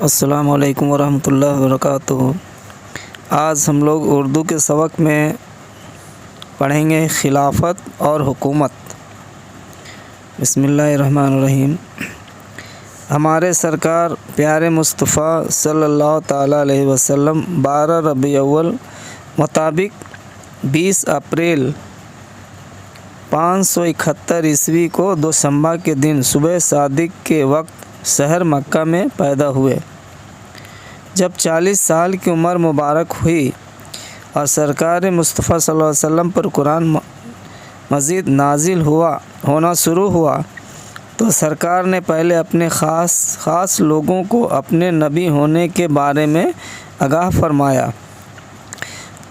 السلام علیکم ورحمۃ اللہ وبرکاتہ۔ آج ہم لوگ اردو کے سبق میں پڑھیں گے خلافت اور حکومت۔ بسم اللہ الرحمن الرحیم۔ ہمارے سرکار پیارے مصطفیٰ صلی اللہ تعالیٰ علیہ وسلم 12 ربیع الاول مطابق 20 اپریل 571 عیسوی کو دوشنبہ کے دن صبح صادق کے وقت شہر مکہ میں پیدا ہوئے۔ جب 40 سال کی عمر مبارک ہوئی اور سرکار مصطفیٰ صلی اللہ علیہ وسلم پر قرآن مجید نازل ہونا شروع ہوا تو سرکار نے پہلے اپنے خاص لوگوں کو اپنے نبی ہونے کے بارے میں آگاہ فرمایا۔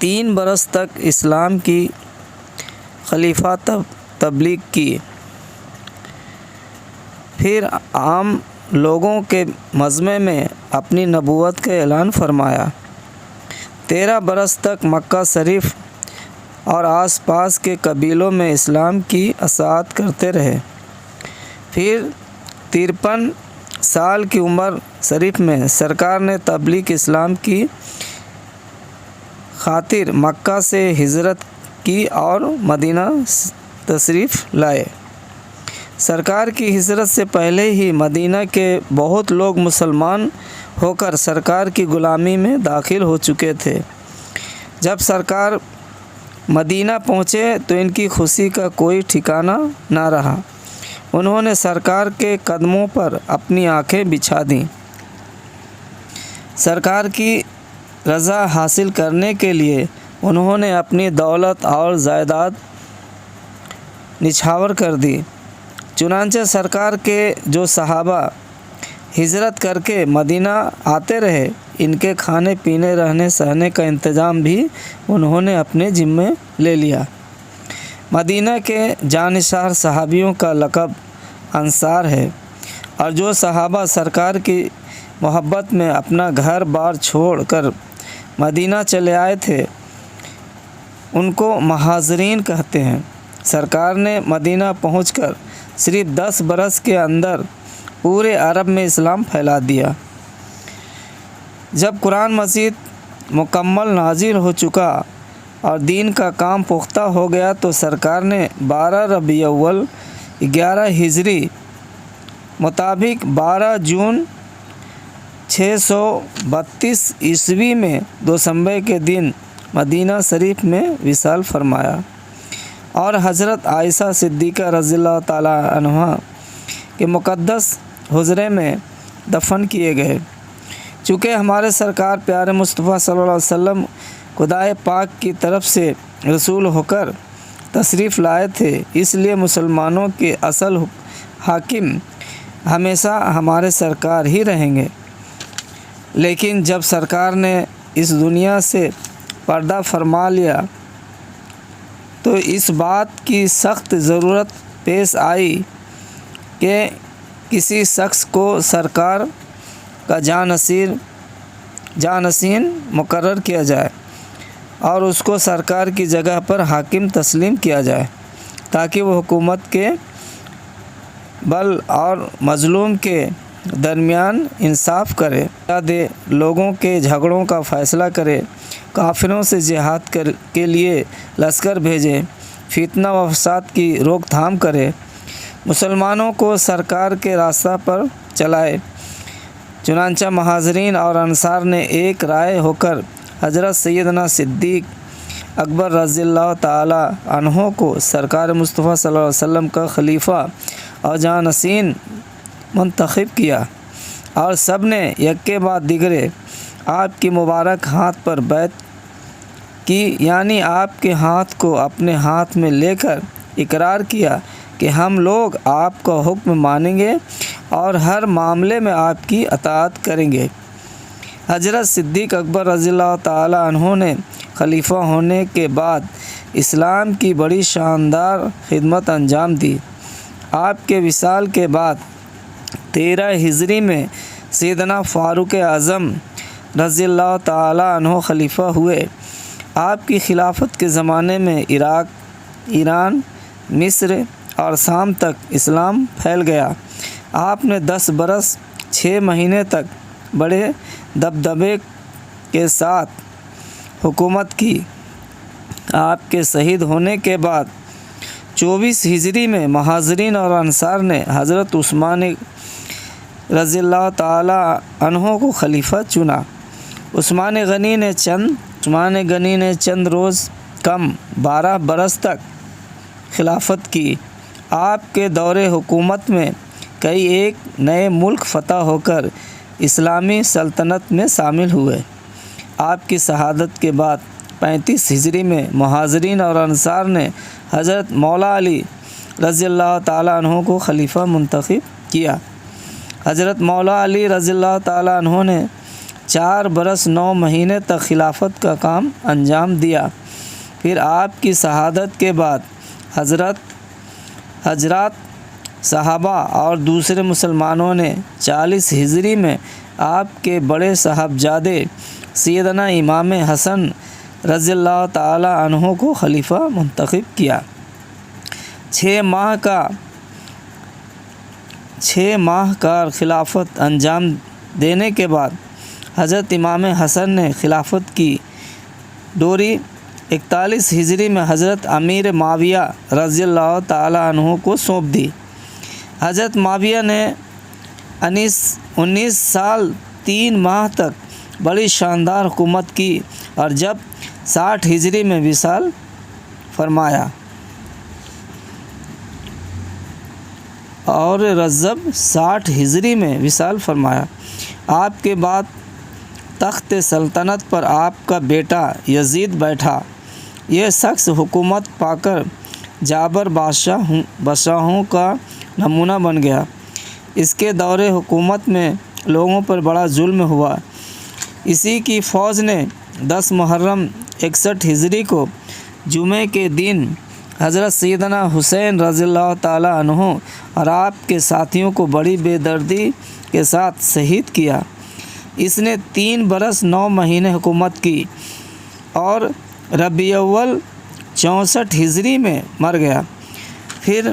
3 برس تک اسلام کی خلیفہ تبلیغ کی، پھر عام لوگوں کے مجمع میں اپنی نبوت کا اعلان فرمایا۔ 13 برس تک مکہ شریف اور آس پاس کے قبیلوں میں اسلام کی اشاعت کرتے رہے۔ پھر 53 سال کی عمر شریف میں سرکار نے تبلیغ اسلام کی خاطر مکہ سے ہجرت کی اور مدینہ تشریف لائے۔ سرکار کی ہجرت سے پہلے ہی مدینہ کے بہت لوگ مسلمان ہو کر سرکار کی غلامی میں داخل ہو چکے تھے۔ جب سرکار مدینہ پہنچے تو ان کی خوشی کا کوئی ٹھکانہ نہ رہا۔ انہوں نے سرکار کے قدموں پر اپنی آنکھیں بچھا دیں۔ سرکار کی رضا حاصل کرنے کے لیے انہوں نے اپنی دولت اور جائیداد نچھاور کر دی۔ چنانچہ سرکار کے جو صحابہ ہجرت کر کے مدینہ آتے رہے، ان کے کھانے پینے رہنے سہنے کا انتظام بھی انہوں نے اپنے ذمے لے لیا۔ مدینہ کے جانشار صحابیوں کا لقب انصار ہے، اور جو صحابہ سرکار کی محبت میں اپنا گھر بار چھوڑ کر مدینہ چلے آئے تھے ان کو مہاجرین کہتے ہیں۔ سرکار نے مدینہ پہنچ کر صرف 10 برس کے اندر پورے عرب میں اسلام پھیلا دیا۔ جب قرآن مجید مکمل نازل ہو چکا اور دین کا کام پختہ ہو گیا تو سرکار نے 12 ربیع الاول 11 ہجری مطابق 12 جون 632 عیسوی میں دوشنبے کے دن مدینہ شریف میں وصال فرمایا اور حضرت عائشہ صدیقہ رضی اللہ تعالیٰ عنہا کے مقدس حجرے میں دفن کیے گئے۔ چونکہ ہمارے سرکار پیارے مصطفیٰ صلی اللہ علیہ وسلم خدائے پاک کی طرف سے رسول ہو کر تشریف لائے تھے، اس لیے مسلمانوں کے اصل حاکم ہمیشہ ہمارے سرکار ہی رہیں گے۔ لیکن جب سرکار نے اس دنیا سے پردہ فرما لیا تو اس بات کی سخت ضرورت پیش آئی کہ کسی شخص کو سرکار کا جانشین مقرر کیا جائے اور اس کو سرکار کی جگہ پر حاکم تسلیم کیا جائے، تاکہ وہ حکومت کے بل اور مظلوم کے درمیان انصاف کرے، دے لوگوں کے جھگڑوں کا فیصلہ کرے، کافروں سے جہاد کے لیے لشکر بھیجے، فتنہ و فساد کی روک تھام کرے، مسلمانوں کو سرکار کے راستہ پر چلائے۔ چنانچہ مہاجرین اور انصار نے ایک رائے ہو کر حضرت سیدنا صدیق اکبر رضی اللہ تعالی عنہ کو سرکار مصطفیٰ صلی اللہ علیہ وسلم کا خلیفہ اور جانشین منتخب کیا، اور سب نے یک کے بعد دیگرے آپ کی مبارک ہاتھ پر بیعت کی، یعنی آپ کے ہاتھ کو اپنے ہاتھ میں لے کر اقرار کیا کہ ہم لوگ آپ کا حکم مانیں گے اور ہر معاملے میں آپ کی اطاعت کریں گے۔ حضرت صدیق اکبر رضی اللہ تعالی عنہ نے خلیفہ ہونے کے بعد اسلام کی بڑی شاندار خدمت انجام دی۔ آپ کے وصال کے بعد 13 ہجری میں سیدنا فاروق اعظم رضی اللہ تعالی عنہ خلیفہ ہوئے۔ آپ کی خلافت کے زمانے میں عراق، ایران، مصر اور شام تک اسلام پھیل گیا۔ آپ نے 10 برس 6 مہینے تک بڑے دبدبے کے ساتھ حکومت کی۔ آپ کے شہید ہونے کے بعد 24 ہجری میں مہاجرین اور انصار نے حضرت عثمان رضی اللہ تعالی عنہ کو خلیفہ چنا۔ عثمان غنی نے چند روز کم 12 برس تک خلافت کی۔ آپ کے دور حکومت میں کئی ایک نئے ملک فتح ہو کر اسلامی سلطنت میں شامل ہوئے۔ آپ کی شہادت کے بعد 35 ہجری میں مہاجرین اور انصار نے حضرت مولا علی رضی اللہ تعالیٰ عنہ کو خلیفہ منتخب کیا۔ حضرت مولا علی رضی اللہ تعالیٰ عنہ نے 4 برس 9 مہینے تک خلافت کا کام انجام دیا۔ پھر آپ کی شہادت کے بعد حضرات صحابہ اور دوسرے مسلمانوں نے 40 ہجری میں آپ کے بڑے صاحبزادے سیدنا امام حسن رضی اللہ تعالی عنہ کو خلیفہ منتخب کیا۔ 6 ماہ کا خلافت انجام دینے کے بعد حضرت امام حسن نے خلافت کی ڈوری 41 ہجری میں حضرت امیر معاویہ رضی اللہ تعالی عنہ کو سونپ دی۔ حضرت معاویہ نے 19 سال 3 ماہ تک بڑی شاندار حکومت کی اور جب 60 ہجری میں وصال فرمایا اور رجب 60 ہجری میں وصال فرمایا۔ آپ کے بعد تخت سلطنت پر آپ کا بیٹا یزید بیٹھا۔ یہ شخص حکومت پا کر جابر بادشاہوں کا نمونہ بن گیا۔ اس کے دور حکومت میں لوگوں پر بڑا ظلم ہوا۔ اسی کی فوج نے 10 محرم 61 ہجری کو جمعے کے دن حضرت سیدنا حسین رضی اللہ تعالی عنہ اور آپ کے ساتھیوں کو بڑی بے دردی کے ساتھ شہید کیا۔ اس نے 3 برس 9 مہینے حکومت کی اور ربیع الاول 64 ہجری میں مر گیا۔ پھر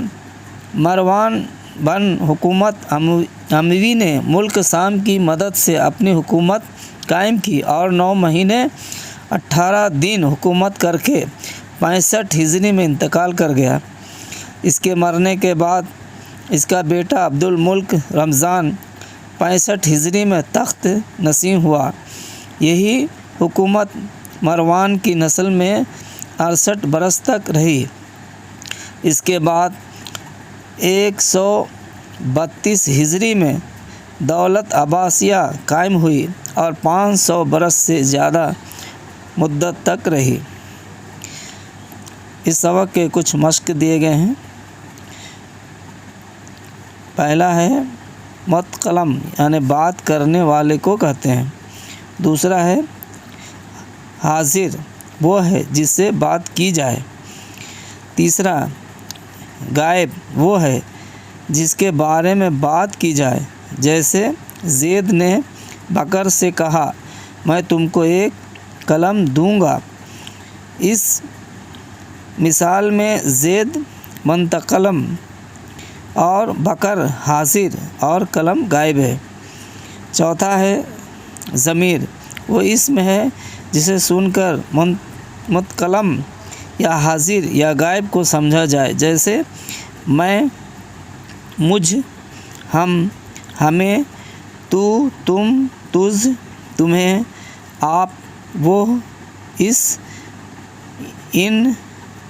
مروان بن حکومت اموی نے ملک شام کی مدد سے اپنی حکومت قائم کی اور 9 مہینے 18 دن حکومت کر کے 65 ہجری میں انتقال کر گیا۔ اس کے مرنے کے بعد اس کا بیٹا عبد الملک رمضان 65 ہجری میں تخت نشین ہوا۔ یہی حکومت مروان کی نسل میں 68 برس تک رہی۔ اس کے بعد 132 ہجری میں دولت عباسیہ قائم ہوئی اور 500 برس سے زیادہ مدت تک رہی۔ اس سبق کے کچھ مشق دیے گئے ہیں۔ پہلا ہے متکلم یعنی بات کرنے والے کو کہتے ہیں۔ دوسرا ہے حاضر وہ ہے جس سے بات کی جائے۔ تیسرا غائب وہ ہے جس کے بارے میں بات کی جائے، جیسے زید نے بکر سے کہا میں تم کو ایک قلم دوں گا۔ اس مثال میں زید منتقلم اور بکر حاضر اور قلم غائب ہے۔ چوتھا ہے ضمیر وہ اسم ہے جسے سن کر متکلم یا حاضر یا غائب کو سمجھا جائے، جیسے میں، مجھ، ہم، ہمیں، تو، تم، تجھ، تمہیں، آپ، وہ، اس، ان،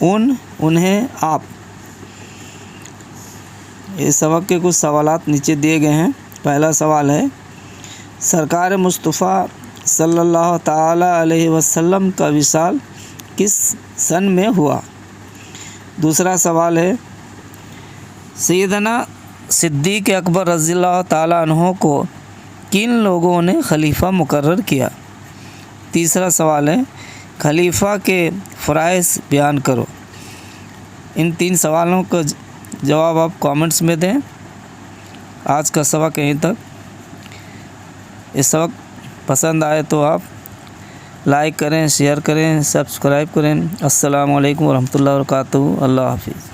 ان، انہیں، آپ۔ اس سبق کے کچھ سوالات نیچے دیے گئے ہیں۔ پہلا سوال ہے سرکار مصطفیٰ صلی اللہ تعالی علیہ وسلم کا وصال کس سن میں ہوا؟ دوسرا سوال ہے سیدنا صدیق اکبر رضی اللہ تعالی عنہ کو کن لوگوں نے خلیفہ مقرر کیا؟ تیسرا سوال ہے خلیفہ کے فرائض بیان کرو۔ ان 3 سوالوں کا جواب آپ کامنٹس میں دیں۔ آج کا سبق یہیں تک۔ اس سبق پسند آئے تو آپ لائک کریں، شیئر کریں، سبسکرائب کریں۔ السلام علیکم ورحمۃ اللہ وبرکاتہ۔ اللہ حافظ۔